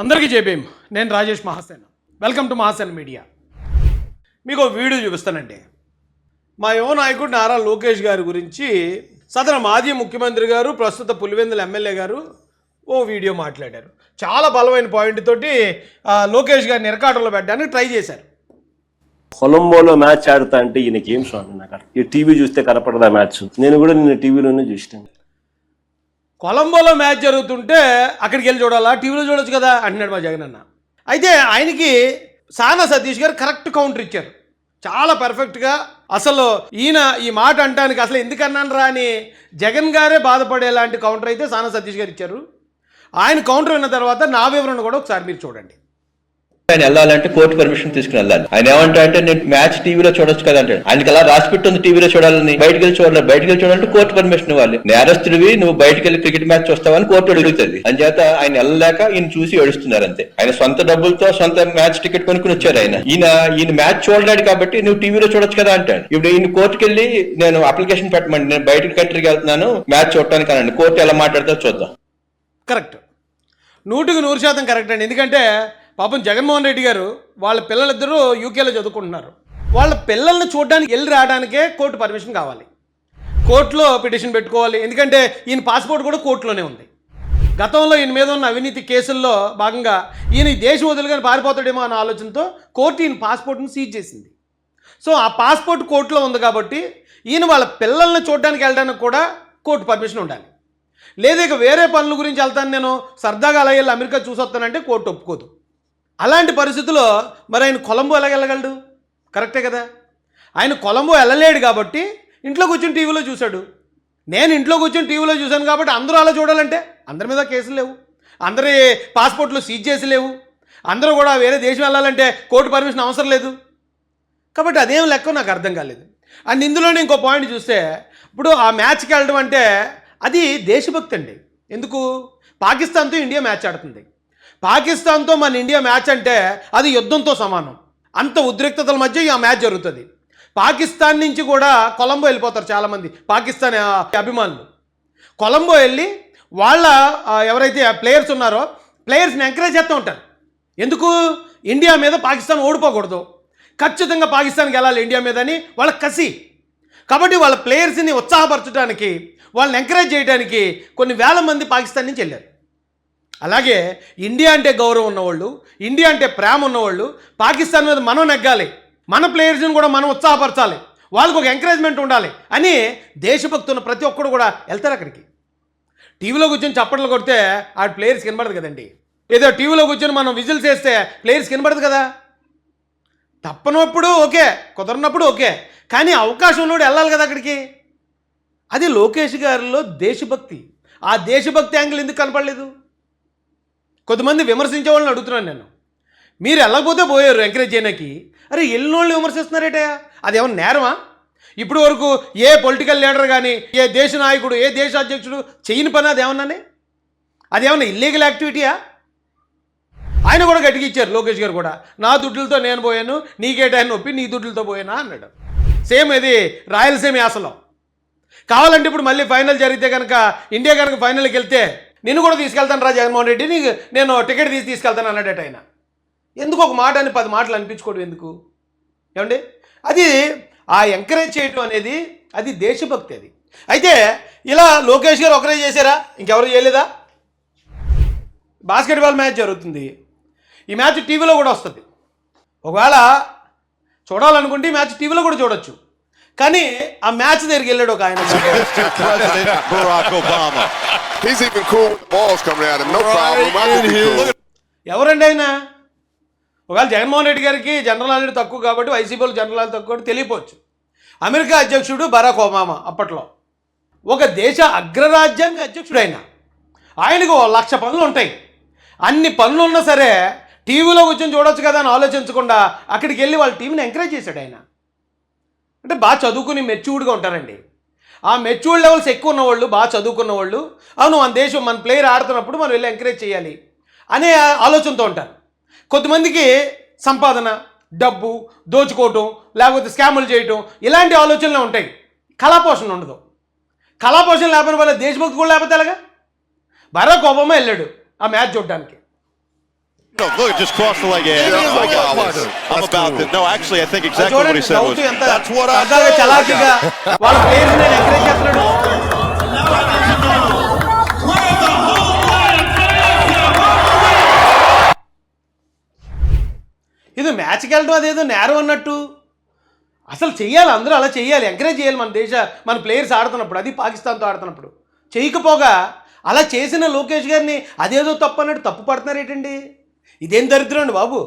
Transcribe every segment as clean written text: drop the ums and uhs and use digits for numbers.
అందరికీ జేబీఎం. నేను Rajesh Mahasen. Welcome to Mahasen media. మీకు వీడియో చూపిస్తానండి. మా యువ నాయకుడు నారా లోకేష్ గారి గురించి సదన మాజీ ముఖ్యమంత్రి గారు, ప్రస్తుత పులివెందుల ఎమ్మెల్యే గారు ఓ వీడియో మాట్లాడారు. చాలా బలమైన పాయింట్ తోటి లోకేష్ గారిని ఇరకాటంలో పెట్టడానికి ట్రై చేశారు. కొలంబోలో మ్యాచ్ ఆడుతా అంటే ఈయనకి ఏం స్వామి, నాకు ఈ టీవీ చూస్తే కనపడదా మ్యాచ్? నేను కూడా నిన్న టీవీలోనే చూసాను. కొలంబోలో మ్యాచ్ జరుగుతుంటే అక్కడికి వెళ్ళి చూడాలా, టీవీలో చూడొచ్చు కదా అంటున్నాడు మా జగన్ అన్న. అయితే ఆయనకి సానా సతీష్ గారు కరెక్ట్ కౌంటర్ ఇచ్చారు, చాలా పర్ఫెక్ట్గా. అసలు ఈయన ఈ మాట అంటానికి అసలు ఎందుకన్నాను రా అని జగన్ గారే బాధపడేలాంటి కౌంటర్ అయితే సానా సతీష్ గారు ఇచ్చారు. ఆయన కౌంటర్ విన్న తర్వాత నా వివరణ కూడా ఒకసారి మీరు చూడండి. ఆయన వెళ్ళాలంటే కోర్టు పర్మిషన్ తీసుకుని వెళ్ళాలి. ఆయన ఏమంటా అంటే నేను మ్యాచ్ టీవీలో చూడొచ్చు కదా అంటే, ఆయనకి అలా రాసి పెట్టుంది టీవీలో చూడాలని. బయటకు వెళ్ళి చూడాలంటే కోర్టు పర్మిషన్ ఇవ్వాలి. నేరస్తుడివి నువ్వు బయటకు వెళ్ళి క్రికెట్ మ్యాచ్ చూస్తావని కోర్టు అడుగుతుంది. అంచేత ఆయన వెళ్ళలేక ఈయన చూసి ఏడుస్తున్నారు అంతే. ఆయన సొంత డబ్బులతో సొంత మ్యాచ్ టికెట్ కొనుక్కుని వచ్చారు. ఈయన మ్యాచ్ చూడలేడు కాబట్టి నువ్వు టీవీలో చూడొచ్చు కదా అంటాడు. ఇప్పుడు ఈయన కోర్టుకి వెళ్ళి నేను అప్లికేషన్ పెట్టమండి, నేను బయటకు కంట్రీకి వెళ్తున్నాను మ్యాచ్ చూడటానికి అనండి. కోర్టు ఎలా మాట్లాడతారో చూద్దాం. కరెక్ట్, 100% కరెక్ట్ అండి. ఎందుకంటే పాపం జగన్మోహన్ రెడ్డి గారు వాళ్ళ పిల్లలిద్దరూ యూకేలో చదువుకుంటున్నారు. వాళ్ళ పిల్లల్ని చూడడానికి వెళ్ళి రావడానికే కోర్టు పర్మిషన్ కావాలి, కోర్టులో పిటిషన్ పెట్టుకోవాలి. ఎందుకంటే ఈయన పాస్పోర్ట్ కూడా కోర్టులోనే ఉంది. గతంలో ఈయన మీద ఉన్న అవినీతి కేసుల్లో భాగంగా ఈయన ఈ దేశం వదులుగానే పారిపోతాడేమో అన్న ఆలోచనతో కోర్టు ఈయన పాస్పోర్ట్ని సీజ్ చేసింది. సో ఆ పాస్పోర్ట్ కోర్టులో ఉంది కాబట్టి ఈయన వాళ్ళ పిల్లల్ని చూడడానికి వెళ్ళడానికి కూడా కోర్టు పర్మిషన్ ఉండాలి. లేదా ఇక వేరే పనుల గురించి వెళ్తాను, నేను సరదాగా అలా వెళ్ళి అమెరికా చూసొస్తానంటే కోర్టు ఒప్పుకోదు. అలాంటి పరిస్థితుల్లో మరి ఆయన కొలంబో ఎలా వెళ్ళగలడు? కరెక్టే కదా. ఆయన కొలంబో వెళ్ళలేడు కాబట్టి ఇంట్లో కూర్చొని టీవీలో చూశాడు. నేను ఇంట్లో కూర్చొని టీవీలో చూశాను కాబట్టి అందరూ అలా చూడాలంటే అందరి మీద కేసులు లేవు, అందరి పాస్పోర్ట్లు సీజ్ చేసి లేవు, అందరూ కూడా వేరే దేశం వెళ్ళాలంటే కోర్టు పర్మిషన్ అవసరం లేదు. కాబట్టి అదేం లెక్క నాకు అర్థం కాలేదు. అండ్ ఇందులోనే ఇంకో పాయింట్ చూస్తే, ఇప్పుడు ఆ మ్యాచ్కి వెళ్ళడం అంటే అది దేశభక్తి అండి. ఎందుకు? పాకిస్తాన్తో ఇండియా మ్యాచ్ ఆడుతుంది. పాకిస్తాన్తో మన ఇండియా మ్యాచ్ అంటే అది యుద్ధంతో సమానం. అంత ఉద్రిక్తతల మధ్య ఆ మ్యాచ్ జరుగుతుంది. పాకిస్తాన్ నుంచి కూడా కొలంబో వెళ్ళిపోతారు చాలామంది పాకిస్తాన్ అభిమానులు. కొలంబో వెళ్ళి వాళ్ళ ఎవరైతే ప్లేయర్స్ ఉన్నారో ప్లేయర్స్ని ఎంకరేజ్ చేస్తూ ఉంటారు. ఎందుకు? ఇండియా మీద పాకిస్తాన్ ఓడిపోకూడదు, ఖచ్చితంగా పాకిస్తాన్కి వెళ్ళాలి ఇండియా మీద అని వాళ్ళ కసి. కాబట్టి వాళ్ళ ప్లేయర్స్ని ఉత్సాహపరచడానికి, వాళ్ళని ఎంకరేజ్ చేయడానికి కొన్ని వేల మంది పాకిస్తాన్ నుంచి వెళ్ళారు. అలాగే ఇండియా అంటే గౌరవం ఉన్నవాళ్ళు, ఇండియా అంటే ప్రేమ ఉన్నవాళ్ళు పాకిస్తాన్ మీద మనం నెగ్గాలి, మన ప్లేయర్స్ని కూడా మనం ఉత్సాహపరచాలి, వాళ్ళకు ఒక ఎంకరేజ్మెంట్ ఉండాలి అని దేశభక్తి ఉన్న ప్రతి ఒక్కరు కూడా వెళ్తారు అక్కడికి. టీవీలో కూర్చొని చప్పట్లు కొడితే ఆ ప్లేయర్స్ కనబడదు కదండి. ఏదో టీవీలో కూర్చొని మనం విజిల్స్ వేస్తే ప్లేయర్స్ కనబడదు కదా. తప్పనప్పుడు ఓకే, కుదరనప్పుడు ఓకే, కానీ అవకాశం ఉన్నప్పుడు వెళ్ళాలి కదా అక్కడికి. అది లోకేష్ గారిలో దేశభక్తి. ఆ దేశభక్తి యాంగిల్ ఎందుకు కనపడలేదు? కొంతమంది విమర్శించే వాళ్ళని అడుగుతున్నాను నేను, మీరు వెళ్ళకపోతే పోయారు ఎంకరేజ్ చేయడానికి, అరే వెళ్ళినోళ్ళు విమర్శిస్తున్నారేటా? అది ఏమన్నా నేరమా? ఇప్పుడు వరకు ఏ పొలిటికల్ లీడర్ కానీ, ఏ దేశ నాయకుడు, ఏ దేశ అధ్యక్షుడు చేయని పని అది ఏమన్నానే? అది ఏమన్నా ఇల్లీగల్ యాక్టివిటీయా? ఆయన కూడా గట్టిగా ఇచ్చారు లోకేష్ గారు కూడా, నా దుడ్లతో నేను పోయాను, నీకేటాయని నొప్పి నీ దుడ్లతో పోయానా అన్నాడు. సేమ్ ఇది రాయలసీమ యాసలో. కావాలంటే ఇప్పుడు మళ్ళీ ఫైనల్ జరిగితే కనుక, ఇండియా కనుక ఫైనల్కి వెళ్తే నిన్ను కూడా తీసుకెళ్తాను రా జగన్మోహన్ రెడ్డి, నీకు నేను టికెట్ తీసుకెళ్తాను అన్నాడట ఆయన. ఎందుకు ఒక మాట అని 10 మాటలు అనిపించుకోవడం ఎందుకు? ఏమండి, అది ఆ ఎంకరేజ్ చేయడం అనేది అది దేశభక్తి. అది అయితే ఇలా లోకేష్ గారు ఒకరే చేశారా? ఇంకెవరు చేయలేదా? బాస్కెట్బాల్ మ్యాచ్ జరుగుతుంది, ఈ మ్యాచ్ టీవీలో కూడా వస్తుంది. ఒకవేళ చూడాలనుకుంటే ఈ మ్యాచ్ టీవీలో కూడా చూడొచ్చు. కానీ ఆ మ్యాచ్ దగ్గరికి వెళ్ళాడు ఒక ఆయన. ఎవరండి ఆయన? ఒకవేళ జగన్మోహన్ రెడ్డి గారికి జనరల్ నాలెడ్జ్ తక్కువ కాబట్టి, వైసీపీలో జనరల్ నాలెడ్జ్ తక్కువ కాబట్టి తెలియపోవచ్చు. అమెరికా అధ్యక్షుడు బరాక్ ఒబామా అప్పట్లో ఒక దేశ అగ్రరాజ్యాంగ అధ్యక్షుడు ఆయన. ఆయనకు 1,00,000 పనులు ఉంటాయి. అన్ని పనులు ఉన్నా సరే టీవీలో కూర్చొని చూడొచ్చు కదా అని ఆలోచించకుండా అక్కడికి వెళ్ళి వాళ్ళ టీంని ఎంకరేజ్ చేశాడు ఆయన. అంటే బాగా చదువుకుని మెచ్యూర్డ్గా ఉంటారండి. ఆ మెచ్యూర్డ్ లెవెల్స్ ఎక్కువ ఉన్నవాళ్ళు, బాగా చదువుకున్న వాళ్ళు, అవును మన దేశం మన ప్లేయర్ ఆడుతున్నప్పుడు మనం వెళ్ళి ఎంకరేజ్ చేయాలి అనే ఆలోచనతో ఉంటారు. కొంతమందికి సంపాదన, డబ్బు దోచుకోవటం, లేకపోతే స్కాములు చేయటం, ఇలాంటి ఆలోచనలే ఉంటాయి. కళాపోషణ ఉండదు. కళాపోషణ లేకపోయిన వల్ల దేశభక్తి కూడా లేకపోతే ఎలాగా? బరాక్ ఒబామా వెళ్ళాడు ఆ మ్యాచ్ చూడడానికి. No, look, it just crossed the leg. Yeah, I got this. I'm about to. No, actually, I think exactly what he said was. That's what I said. చలాకీగా వాళ్ళ ప్లేయర్స్ ని encourage చేస్తున్నాడు. ఇది మ్యాచ్కి వెళ్ళడం అదేదో నేరం అన్నట్టు. అసలు చెయ్యాలి, అందరూ అలా చెయ్యాలి, ఎంకరేజ్ చేయాలి మన ప్లేయర్స్ ఆడుతున్నప్పుడు, అది పాకిస్తాన్తో ఆడుతున్నప్పుడు. చేయకపోగా అలా చేసిన లోకేష్ గారిని అదేదో తప్పు అన్నట్టు తప్పు పడుతున్నారు ఏంటండి? ఇదేం దరిద్రం అండి బాబు.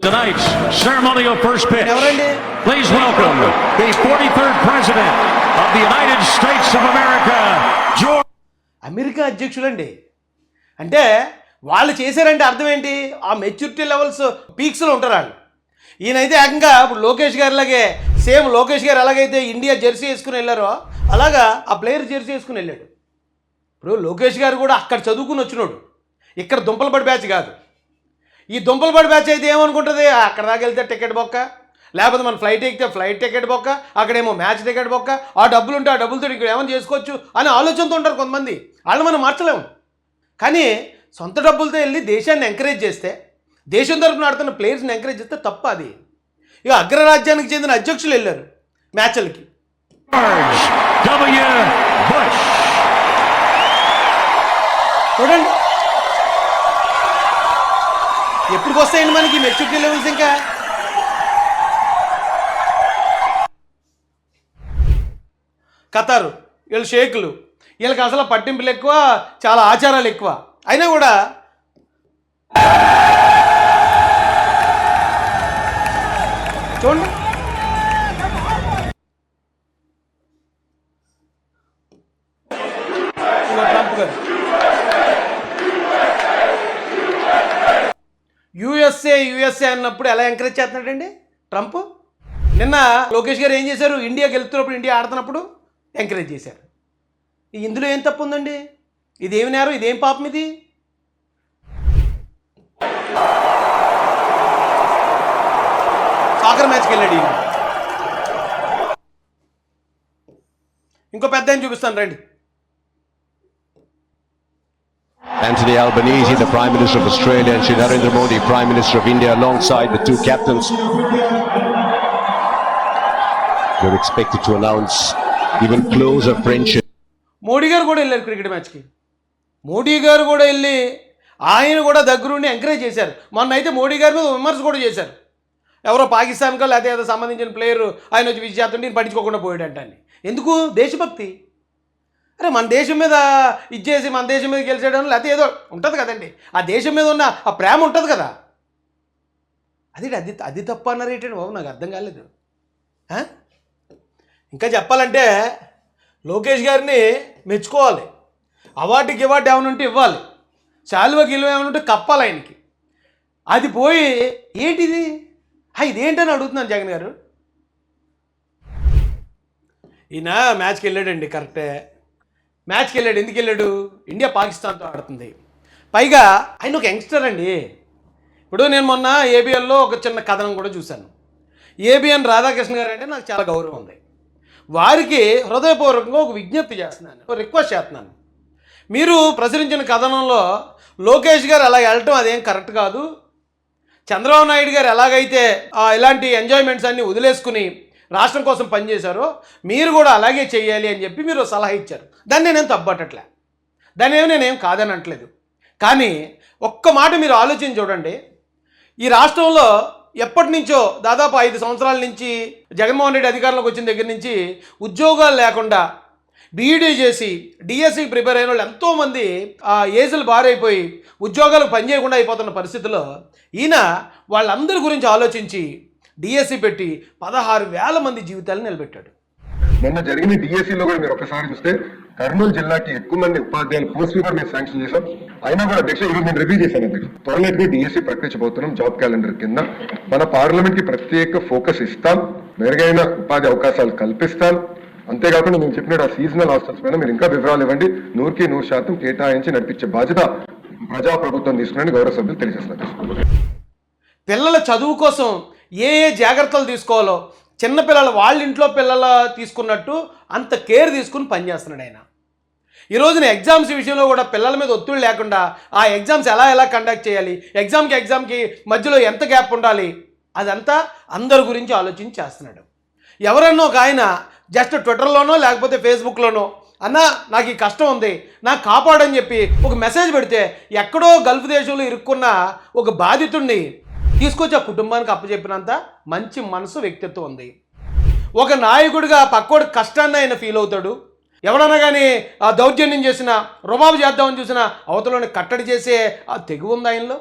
Tonight's ceremonial first pitch. ఎవరండి? Please welcome the 43rd President of the United States of America, George. America అధ్యక్షులండి. అంటే వాళ్ళు చేశారంటే అర్థం ఏంటి? ఆ మెచ్యూరిటీ లెవెల్స్ పీక్స్లో ఉంటారు వాళ్ళు. ఈయనైతే ఏకంగా ఇప్పుడు లోకేష్ గారిలాగే సేమ్ లోకేష్ గారు ఎలాగైతే ఇండియా జెర్సీ వేసుకుని వెళ్ళారో అలాగా ఆ ప్లేయర్ జెర్సీ వేసుకుని వెళ్ళాడు. ఇప్పుడు లోకేష్ గారు కూడా అక్కడ చదువుకుని వచ్చినోడు, ఇక్కడ దుంపలపడి బ్యాచ్ కాదు. ఈ దుంపలపడి బ్యాచ్ అయితే ఏమనుకుంటుంది, అక్కడ దాకా వెళ్తే టికెట్ బొక్క, లేకపోతే మన ఫ్లైట్ ఎక్కితే ఫ్లైట్ టికెట్ బొక్క, అక్కడేమో మ్యాచ్ టికెట్ బొక్క, ఆ డబ్బులు ఉంటే ఆ డబ్బులతో ఇక్కడ ఏమైనా చేసుకోవచ్చు అని ఆలోచనతో ఉంటారు కొంతమంది. వాళ్ళు మనం మార్చలేము. కానీ సొంత డబ్బులతో వెళ్ళి దేశాన్ని ఎంకరేజ్ చేస్తే, దేశం తరపున ఆడుతున్న ప్లేయర్స్ని ఎంకరేజ్ చేస్తే తప్ప అది. ఇక అగ్రరాజ్యానికి చెందిన అధ్యక్షులు వెళ్ళారు మ్యాచ్లకి. చూడండి ఎప్పటికి వస్తాయండి మనకి మెచ్యూరిటీ లెవెల్స్. ఇంకా ఖతారు వీళ్ళు షేకులు, వీళ్ళకి అసలు పట్టింపులు ఎక్కువ, చాలా ఆచారాలు ఎక్కువ. అయినా కూడా చూడండి ట్రంప్ గారు యుఎస్ఏ అన్నప్పుడు ఎలా ఎంకరేజ్ చేస్తున్నాడండి ట్రంప్. నిన్న లోకేష్ గారు ఏం చేశారు, ఇండియాకి వెళ్తున్నప్పుడు, ఇండియా ఆడుతున్నప్పుడు ఎంకరేజ్ చేశారు. ఇందులో ఏం తప్పు ఉందండి? ఇదేమి నేరం, ఇదేం పాపం ఇది? సాకర్ మ్యాచ్కి వెళ్ళాడు ఈయన. ఇంకో పెద్ద ఆయన చూపిస్తాను రండి. Anthony Albanese, the Prime Minister of Australia, and Shri Narendra Modi, Prime Minister of India, alongside the two captains. They're expected to announce even closer friendship. Modi గారు కూడా వెళ్ళారు క్రికెట్ మ్యాచ్కి. మోడీ గారు కూడా వెళ్ళి ఆయన కూడా దగ్గరుండి ఎంకరేజ్ చేశారు. మొన్న అయితే మోడీ గారి మీద విమర్శ కూడా చేశారు. ఎవరో పాకిస్తాన్కో లేకపోతే ఏదో సంబంధించిన ప్లేయర్ ఆయన వచ్చి విజయ్ చేస్తుంటే నేను పట్టించుకోకుండా పోయాడంట అని. ఎందుకు? దేశభక్తి. అరే మన దేశం మీద ఇచ్చేసి మన దేశం మీద గెలిచేయడం లేకపోతే ఏదో ఉంటుంది కదండి, ఆ దేశం మీద ఉన్న ఆ ప్రేమ ఉంటుంది కదా. అది తప్పు అన్నారు ఏంటండి బాబు, నాకు అర్థం కాలేదు. ఇంకా చెప్పాలంటే లోకేష్ గారిని మెచ్చుకోవాలి, అవార్డుకి ఏమైనా ఉంటే ఇవ్వాలి, శాలువ గిలువ ఏమైనా ఉంటే కప్పాలి ఆయనకి. అది పోయి ఏంటిది ఇదేంటని అడుగుతున్నాను జగన్ గారు. ఈయన మ్యాచ్కి వెళ్ళాడండి, కరెక్టే మ్యాచ్కి వెళ్ళాడు. ఎందుకు వెళ్ళాడు? ఇండియా పాకిస్తాన్తో ఆడుతుంది. పైగా ఆయన ఒక యంగ్స్టర్ అండి. ఇప్పుడు నేను మొన్న ఏబిఎన్లో ఒక చిన్న కథనం కూడా చూశాను. ఏబిఎన్ రాధాకృష్ణ గారు అంటే నాకు చాలా గౌరవం ఉంది. వారికి హృదయపూర్వకంగా ఒక విజ్ఞప్తి చేస్తున్నాను, ఒక రిక్వెస్ట్ చేస్తున్నాను. మీరు ప్రచురించిన కథనంలో లోకేష్ గారు అలా వెళ్ళటం అదేం కరెక్ట్ కాదు. చంద్రబాబు నాయుడు గారు ఎలాగైతే ఇలాంటి ఎంజాయ్మెంట్స్ అన్నీ వదిలేసుకుని రాష్ట్రం కోసం పనిచేశారో మీరు కూడా అలాగే చేయాలి అని చెప్పి మీరు సలహా ఇచ్చారు. దాన్ని నేనేం తప్పట్టట్లే, దాన్ని నేనేం కాదని అనట్లేదు. కానీ ఒక్క మాట మీరు ఆలోచించి చూడండి. ఈ రాష్ట్రంలో ఎప్పటి నుంచో దాదాపు 5 సంవత్సరాల నుంచి జగన్మోహన్ రెడ్డి అధికారంలోకి వచ్చిన దగ్గర నుంచి ఉద్యోగాలు లేకుండా బీఈడీ చేసి డిఎస్సికి ప్రిపేర్ అయిన వాళ్ళు ఎంతోమంది ఆ ఏజ్లు బారైపోయి ఉద్యోగాలకు పనిచేయకుండా అయిపోతున్న పరిస్థితుల్లో ఈయన వాళ్ళందరి గురించి ఆలోచించి డిఎస్సి పెట్టి 16,000 మంది జీవితాలను నిలబెట్టాడు. మొన్న జరిగిన డిఎస్సిలో కూడా మీరు ఒకసారి చూస్తే కర్నూలు జిల్లాకి ఎక్కువ మంది ఉపాధ్యాయులు పోస్టులు కూడా మేము శాంక్షన్ చేశాం. అయినా కూడా అధ్యక్ష ఈరోజు నేను రివ్యూ చేశాను అధ్యక్ష. త్వరలో డిఎస్సి ప్రకటించబోతున్నాం జాబ్ క్యాలెండర్ కింద. మన పార్లమెంట్ కి ప్రత్యేక ఫోకస్ ఇస్తాం, మెరుగైన ఉపాధి అవకాశాలు కల్పిస్తాం. అంతేకాకుండా మేము చెప్పినట్టు ఆ సీజనల్ హాస్టల్స్ పైన మీరు ఇంకా వివరాలు ఇవ్వండి. 100% కేటాయించి నడిపించే బాధ్యత ప్రజాప్రభుత్వం తీసుకుని గౌరవ సభ్యులు తెలియజేస్తున్నారు. పిల్లల చదువు కోసం ఏ జాగ్రత్తలు తీసుకోవాలో చిన్నపిల్లలు వాళ్ళ ఇంట్లో పిల్లల తీసుకున్నట్టు అంత కేర్ తీసుకుని పనిచేస్తున్నాడు ఆయన. ఈ రోజున ఎగ్జామ్స్ విషయంలో కూడా పిల్లల మీద ఒత్తిడి లేకుండా ఆ ఎగ్జామ్స్ ఎలా కండక్ట్ చేయాలి, ఎగ్జామ్కి మధ్యలో ఎంత గ్యాప్ ఉండాలి, అదంతా అందరి గురించి ఆలోచించి చేస్తున్నాడు. ఎవరన్నా ఒక ఆయన జస్ట్ ట్విట్టర్లోనో లేకపోతే ఫేస్బుక్లోనో అన్న నాకు ఈ కష్టం ఉంది నాకు కాపాడని చెప్పి ఒక మెసేజ్ పెడితే ఎక్కడో గల్ఫ్ దేశంలో ఇరుక్కున్న ఒక బాధితుడిని తీసుకొచ్చి ఆ కుటుంబానికి అప్పచెప్పినంత మంచి మనసు వ్యక్తిత్వం ఉంది. ఒక నాయకుడిగా పక్కోడి కష్టాన్ని ఆయన ఫీల్ అవుతాడు. ఎవడన్నా కానీ ఆ దౌర్జన్యం చేసిన రుబాబు చేద్దామని చూసిన అవతలని కట్టడి చేసే ఆ తెగు ఉంది ఆయనలో.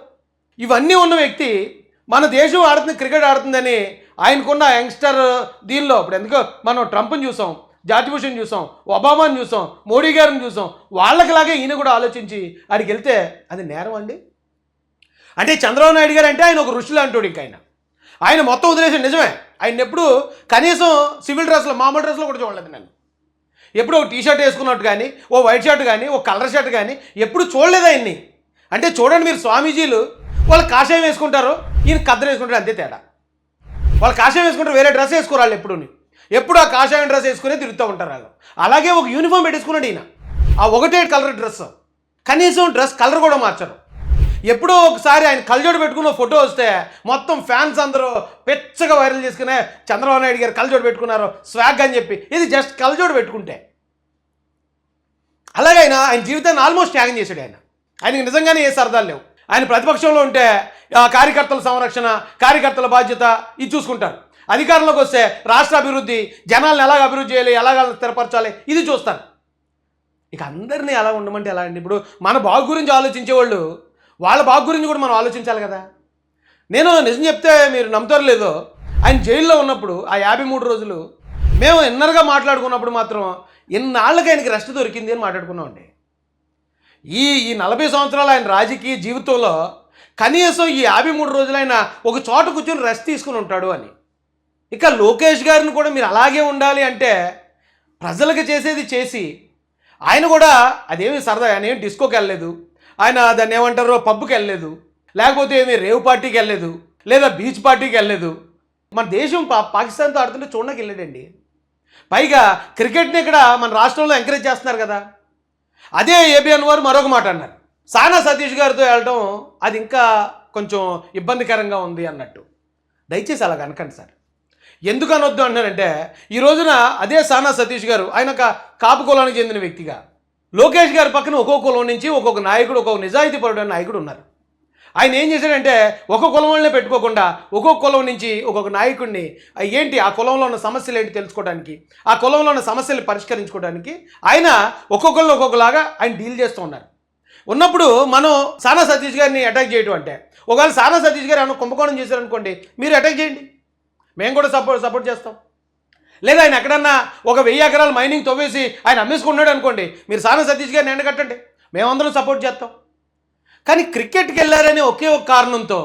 ఇవన్నీ ఉన్న వ్యక్తి మన దేశం ఆడుతుంది, క్రికెట్ ఆడుతుందని ఆయనకున్న యంగ్స్టర్ దీనిలో ఇప్పుడు ఎందుకో మనం ట్రంప్ని చూసాం, జార్జ్ బుష్ని చూసాం, ఒబామాని చూసాం, మోడీ గారిని చూసాం. వాళ్ళకిలాగే ఈయన కూడా ఆలోచించి ఆడికి వెళ్తే అది నేరం అండి. అంటే చంద్రబాబు నాయుడు గారు అంటే ఆయన ఒక ఋషులు అంటాడు. ఇంక ఆయన మొత్తం వదిలేసి నిజమే, ఆయన ఎప్పుడు కనీసం సివిల్ డ్రెస్లో మామూలు డ్రెస్లో కూడా చూడలేదు నేను. ఎప్పుడు ఒక టీషర్ట్ వేసుకున్నట్టు కానీ, ఓ వైట్ షర్ట్ కానీ, ఓ కలర్ షర్ట్ కానీ ఎప్పుడు చూడలేదు ఆయన్ని. అంటే చూడండి మీరు, స్వామీజీలు వాళ్ళు కాషాయం వేసుకుంటారు, ఈయన కద్దరు వేసుకుంటారు, అంతే తేడా. వాళ్ళు కాషాయం వేసుకుంటారు, వేరే డ్రెస్ వేసుకోరు వాళ్ళు. ఎప్పుడు ఆ కాషాయం డ్రెస్ వేసుకునే తిరుగుతూ ఉంటారు వాళ్ళు. అలాగే ఒక యూనిఫామ్ పెట్టేసుకున్నాడు ఈయన, ఆ ఒకటే కలర్ డ్రెస్, కనీసం డ్రెస్ కలర్ కూడా మార్చరు. ఎప్పుడో ఒకసారి ఆయన కళ్ళజోడు పెట్టుకున్న ఫోటో వస్తే మొత్తం ఫ్యాన్స్ అందరూ పెచ్చగా వైరల్ చేసుకునే చంద్రబాబు నాయుడు గారు కళ్ళజోడు పెట్టుకున్నారు స్వాగ్ అని చెప్పి. ఇది జస్ట్ కళ్ళజోడు పెట్టుకుంటే. అలాగే ఆయన జీవితాన్ని ఆల్మోస్ట్ త్యాగం చేశాడు. ఆయనకి నిజంగానే ఏ సరదాలు లేవు. ఆయన ప్రతిపక్షంలో ఉంటే కార్యకర్తల సంరక్షణ, కార్యకర్తల బాధ్యత ఇది చూసుకుంటారు. అధికారంలోకి వస్తే రాష్ట్ర అభివృద్ధి, జనాలను ఎలాగ అభివృద్ధి చేయాలి, ఎలాగ స్థిరపరచాలి ఇది చూస్తారు. ఇక అందరినీ ఎలా ఉండమంటే ఎలా అండి? ఇప్పుడు మన బాగు గురించి ఆలోచించేవాళ్ళు వాళ్ళ బాగు గురించి కూడా మనం ఆలోచించాలి కదా. నేను నిజం చెప్తే మీరు నమ్ముతారు లేదో, ఆయన జైల్లో ఉన్నప్పుడు ఆ 53 రోజులు మేము ఇన్నర్గా మాట్లాడుకున్నప్పుడు మాత్రం ఎన్నాళ్ళకి ఆయనకి రెస్ట్ దొరికింది అని మాట్లాడుకున్నామండి. ఈ 40 సంవత్సరాలు ఆయన రాజకీయ జీవితంలో కనీసం ఈ 53 రోజులు ఆయన ఒక చోట కూర్చొని రెస్ట్ తీసుకుని ఉంటాడు అని. ఇక లోకేష్ గారిని కూడా మీరు అలాగే ఉండాలి అంటే ప్రజలకు చేసేది చేసి, ఆయన కూడా అదేమి సరదా, ఆయన ఏం డిస్కోకి వెళ్ళలేదు, ఆయన దాన్ని ఏమంటారో పబ్కి వెళ్ళలేదు, లేకపోతే ఏమి రేవ్ పార్టీకి వెళ్ళలేదు, లేదా బీచ్ పార్టీకి వెళ్ళలేదు. మన దేశం పాకిస్తాన్తో ఆడుతుంటే చూడడానికి వెళ్ళాడండి. పైగా క్రికెట్ని ఇక్కడ మన రాష్ట్రంలో ఎంకరేజ్ చేస్తున్నారు కదా. అదే ఏబిఎన్ వారు మరొక మాట అన్నారు, సానా సతీష్ గారితో వెళ్ళడం అది ఇంకా కొంచెం ఇబ్బందికరంగా ఉంది అన్నట్టు. దయచేసి అలా అనకండి సార్. ఎందుకు అనొద్దు అంటున్నారంటే, ఈ రోజున అదే సానా సతీష్ గారు ఆయన ఒక కాపు కులానికి చెందిన వ్యక్తిగా, లోకేష్ గారి పక్కన ఒక్కొక్క కులం నుంచి ఒక్కొక్క నాయకుడు, ఒక్కొక్క నిజాయితీపరుడైన నాయకుడు ఉన్నారు. ఆయన ఏం చేశాడంటే ఒక్కొక్క కులం వాళ్ళనే పెట్టుకోకుండా ఒక్కొక్క కులం నుంచి ఒక్కొక్క నాయకుడిని ఏంటి ఆ కులంలో ఉన్న సమస్యలు ఏంటి తెలుసుకోవడానికి, ఆ కులంలో ఉన్న సమస్యలు పరిష్కరించుకోవడానికి ఆయన ఒక్కొక్కరిని ఒక్కొక్కలాగా ఆయన డీల్ చేస్తూ ఉన్నారు. ఉన్నప్పుడు మనం సానా సతీష్ గారిని అటాక్ చేయడం అంటే, ఒకవేళ సానా సతీష్ గారు ఏమైనా కుంభకోణం చేశారనుకోండి, మీరు అటాక్ చేయండి, మేము కూడా సపోర్ట్ చేస్తాం. లేదా ఆయన ఎక్కడన్నా ఒక 1000 ఎకరాలు మైనింగ్ తవ్వేసి ఆయన అమ్మేసుకున్నాడు అనుకోండి, మీరు సానా సతీష్ గారిని ఎండగట్టండి, మేమందరం సపోర్ట్ చేస్తాం. కానీ క్రికెట్కి వెళ్ళారనే ఒకే ఒక కారణంతో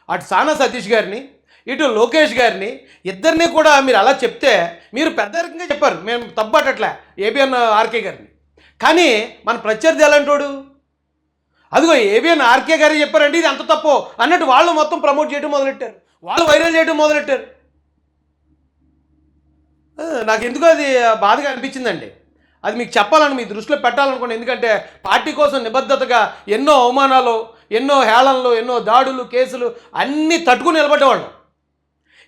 అటు సానా సతీష్ గారిని ఇటు లోకేష్ గారిని ఇద్దరిని కూడా మీరు అలా చెప్తే, మీరు పెద్ద రకంగా చెప్పారు, మేము తప్పట్టట్లే ఏబిఎన్ ఆర్కే గారిని. కానీ మన ప్రత్యర్థి ఎలాంటోడు, అదిగో ఏబిఎన్ ఆర్కే గారు చెప్పారంటే ఇది అంత తప్పు అన్నట్టు వాళ్ళు మొత్తం ప్రమోట్ చేయడం మొదలెట్టారు, వాళ్ళు వైరల్ చేయడం మొదలెట్టారు. నాకు ఎందుకో అది బాధగా అనిపించిందండి. అది మీకు చెప్పాలని మీ దృష్టిలో పెట్టాలనుకోండి. ఎందుకంటే పార్టీ కోసం నిబద్ధతగా ఎన్నో అవమానాలు, ఎన్నో హేళనలు, ఎన్నో దాడులు, కేసులు అన్నీ తట్టుకుని నిలబడ్డేవాళ్ళు.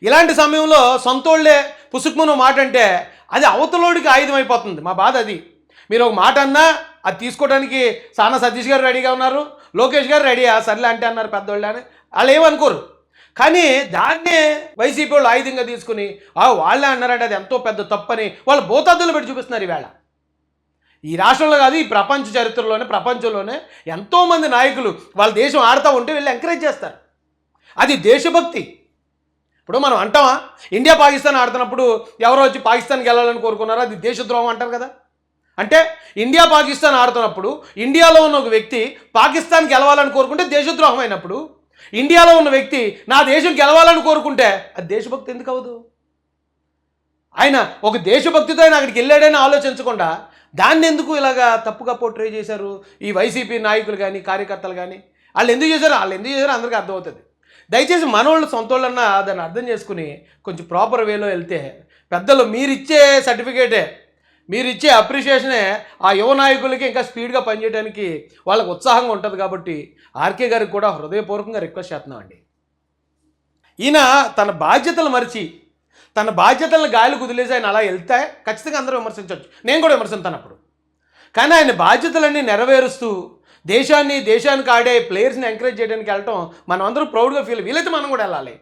ఇలాంటి సమయంలో సొంతోళ్లే పుసుకుమను మాట అంటే అది అవతలోడికి ఆయుధం అయిపోతుంది. మా బాధ అది. మీరు ఒక మాట అన్నా అది తీసుకోవడానికి సానా సతీష్ గారు రెడీగా ఉన్నారు, లోకేష్ గారు రెడీ సర్లే అంటే అన్నారు పెద్దోళ్ళు అని వాళ్ళు ఏమనుకోరు. కానీ దాన్నే వైసీపీ వాళ్ళు ఆయుధంగా తీసుకుని వాళ్ళే అన్నారంటే అది ఎంతో పెద్ద తప్పని వాళ్ళు భూతద్దులు పెట్టి చూపిస్తున్నారు. ఈవేళ ఈ రాష్ట్రంలో కాదు, ఈ ప్రపంచ చరిత్రలోనే, ప్రపంచంలోనే ఎంతోమంది నాయకులు వాళ్ళ దేశం ఆడుతూ ఉంటే వీళ్ళు ఎంకరేజ్ చేస్తారు. అది దేశభక్తి. ఇప్పుడు మనం అంటామా, ఇండియా పాకిస్తాన్ ఆడుతున్నప్పుడు ఎవరో వచ్చి పాకిస్తాన్కి వెళ్ళాలని కోరుకున్నారో అది దేశద్రోహం అంటారు కదా. అంటే ఇండియా పాకిస్తాన్ ఆడుతున్నప్పుడు ఇండియాలో ఉన్న ఒక వ్యక్తి పాకిస్తాన్కి గెలవాలని కోరుకుంటే దేశద్రోహం అయినప్పుడు, ఇండియాలో ఉన్న వ్యక్తి నా దేశం గెలవాలని కోరుకుంటే అది దేశభక్తి ఎందుకు అవ్వదు? ఆయన ఒక దేశభక్తితో ఆయన అక్కడికి వెళ్ళాడని ఆలోచించకుండా దాన్ని ఎందుకు ఇలాగా తప్పుగా పోర్ట్రే చేశారు ఈ వైసీపీ నాయకులు కానీ కార్యకర్తలు కానీ? వాళ్ళు ఎందుకు చేశారో అందరికీ అర్థమవుతుంది. దయచేసి మనోళ్ళు సొంతోళ్ళన్నా దాన్ని అర్థం చేసుకుని కొంచెం ప్రాపర్ వేలో వెళ్తే, పెద్దలు మీరిచ్చే సర్టిఫికేటే మీరు ఇచ్చే అప్రిషియేషనే ఆ యువ నాయకులకి ఇంకా స్పీడ్గా పనిచేయడానికి వాళ్ళకి ఉత్సాహంగా ఉంటుంది. కాబట్టి ఆర్కే గారికి కూడా హృదయపూర్వకంగా రిక్వెస్ట్ చేస్తున్నామండి. ఈయన తన బాధ్యతలు మరిచి తన బాధ్యతలను గాలి కుదిలేసి ఆయన అలా వెళ్తే ఖచ్చితంగా అందరూ విమర్శించవచ్చు, నేను కూడా విమర్శిస్తాను అప్పుడు. కానీ ఆయన బాధ్యతలన్నీ నెరవేరుస్తూ దేశానికి ఆడే ప్లేయర్స్ని ఎంకరేజ్ చేయడానికి వెళ్ళటం మనం అందరూ ప్రౌడ్గా ఫీల్. వీలైతే మనం కూడా వెళ్ళాలి.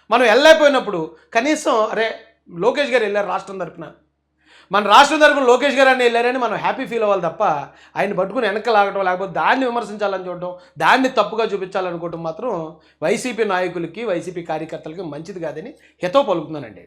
మనం వెళ్ళలేకపోయినప్పుడు కనీసం అరే లోకేష్ గారు వెళ్ళారు రాష్ట్రం తరపున, మన రాష్ట్రం తరపున లోకేష్ గారు అని వెళ్ళారని మనం హ్యాపీ ఫీల్ అవ్వాలి తప్ప ఆయన పట్టుకుని వెనక లాగటం, లేకపోతే దాన్ని విమర్శించాలని చూడటం, దాన్ని తప్పుగా చూపించాలనుకోవటం మాత్రం వైసీపీ నాయకులకి వైసీపీ కార్యకర్తలకి మంచిది కాదని హితవు పలుకుతున్నానండి.